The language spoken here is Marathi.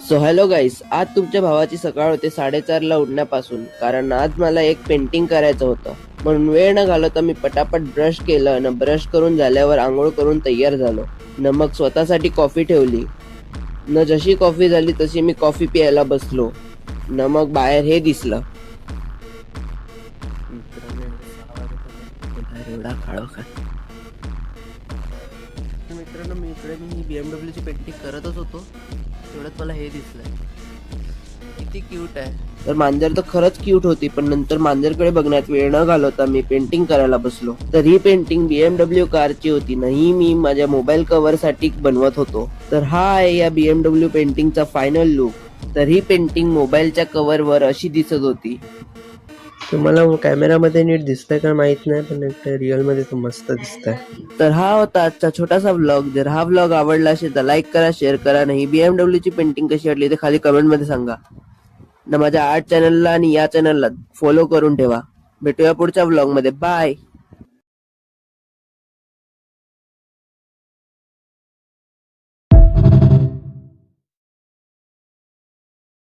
सो हॅलो गाईस, आज तुमच्या भावाची सकाळ होते 4:30ला उठण्यापासून, कारण आज मला एक पेंटिंग करायचं होतं. म्हणून वेळ न घालवता मी पटापट ब्रश केलं न ब्रश करून झाल्यावर आंघोळ करून तयार झालो. न मग स्वतःसाठी कॉफी ठेवली. न जशी कॉफी झाली तशी मी कॉफी प्यायला बसलो. न मग बाहेर हे दिसलं. एवढा काळोख आहे. मित्रांनो, मी इकडे BMW ची पेंटिंग करतच होतो, तेवढ्यात मला हे दिसलंय. किती क्यूट आहे. तर मांजर तर खरंच क्यूट होती, पण नंतर मांजरकडे बघण्यात वेळ न घालवता मी पेंटिंग करायला बसलो. तर ही पेंटिंग BMW कारची होती, नाही मी माझ्या मोबाईल कव्हर साठी बनवत होतो. तर हा आहे या BMW पेंटिंगचा फायनल लुक. तर ही पेंटिंग मोबाईलच्या कव्हर वर अशी दिसत होती. तुम्हाला कॅमेरामध्ये नीट दिसतंय का माहित नाही, पण रिअल मध्ये तर मस्त दिसतंय. तर हा होता आजचा छोटासा व्लॉग. जर हा व्लॉग आवडला असेल तर लाईक करा, शेअर करा. नाही BMW ची पेंटिंग कशी वाटली ते खाली कमेंट मध्ये सांगा. न माझ्या आर्ट चॅनलला आणि या चॅनलला फॉलो करून ठेवा. भेटूया पुढच्या व्लॉग मध्ये. बाय.